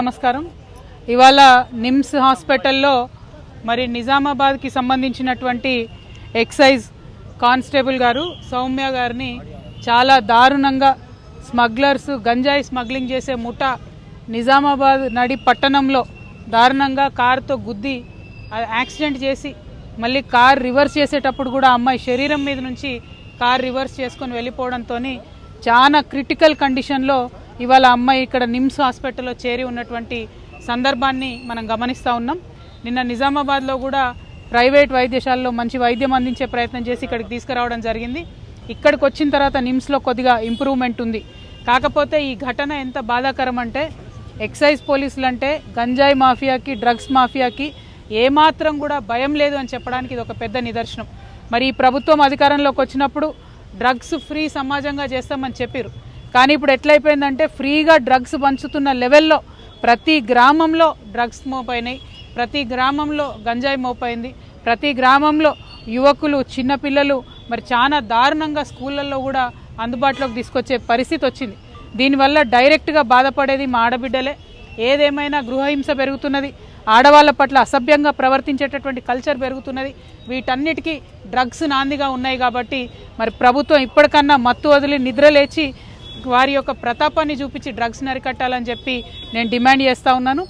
నమస్కారం. ఇవాళ నిమ్స్ హాస్పిటల్లో మరి నిజామాబాద్కి సంబంధించినటువంటి ఎక్సైజ్ కానిస్టేబుల్ గారు సౌమ్య గారిని చాలా దారుణంగా స్మగ్లర్స్ గంజాయి స్మగ్లింగ్ చేసే ముఠా నిజామాబాద్ నడి పట్టణంలో దారుణంగా కారుతో గుద్ది యాక్సిడెంట్ చేసి మళ్ళీ కార్ రివర్స్ చేసేటప్పుడు కూడా అమ్మాయి శరీరం మీద నుంచి కార్ రివర్స్ చేసుకొని వెళ్ళిపోవడంతో చాలా క్రిటికల్ కండిషన్లో ఇవాళ అమ్మాయి ఇక్కడ నిమ్స్ హాస్పిటల్లో చేరి ఉన్నటువంటి సందర్భాన్ని మనం గమనిస్తూ ఉన్నాం. నిన్న నిజామాబాద్లో కూడా ప్రైవేట్ వైద్యశాలలో మంచి వైద్యం అందించే ప్రయత్నం చేసి ఇక్కడికి తీసుకురావడం జరిగింది. ఇక్కడికి వచ్చిన తర్వాత నిమ్స్లో కొద్దిగా ఇంప్రూవ్మెంట్ ఉంది. కాకపోతే ఈ ఘటన ఎంత బాధాకరం అంటే ఎక్సైజ్ పోలీసులు అంటే గంజాయి మాఫియాకి డ్రగ్స్ మాఫియాకి ఏమాత్రం కూడా భయం లేదు అని చెప్పడానికి ఇది ఒక పెద్ద నిదర్శనం. మరి ఈ ప్రభుత్వం అధికారంలోకి వచ్చినప్పుడు డ్రగ్స్ ఫ్రీ సమాజంగా చేస్తామని చెప్పారు. కానీ ఇప్పుడు ఎట్లయిపోయిందంటే ఫ్రీగా డ్రగ్స్ పంచుతున్న లెవెల్లో ప్రతి గ్రామంలో డ్రగ్స్ మోపైనాయి, ప్రతి గ్రామంలో గంజాయి మోపైంది, ప్రతి గ్రామంలో యువకులు చిన్నపిల్లలు మరి చాలా దారుణంగా స్కూళ్ళల్లో కూడా అందుబాటులోకి తీసుకొచ్చే పరిస్థితి వచ్చింది. దీనివల్ల డైరెక్ట్గా బాధపడేది మా ఆడబిడ్డలే. ఏదేమైనా గృహహింస పెరుగుతున్నది, ఆడవాళ్ళ పట్ల అసభ్యంగా ప్రవర్తించేటటువంటి కల్చర్ పెరుగుతున్నది. వీటన్నిటికీ డ్రగ్స్ నాందిగా ఉన్నాయి. కాబట్టి మరి ప్రభుత్వం ఇప్పటికన్నా మత్తు వదిలి నిద్ర లేచి వారి యొక్క ప్రతాపాన్ని చూపించి డ్రగ్స్ని అరికట్టాలని చెప్పి నేను డిమాండ్ చేస్తూ ఉన్నాను.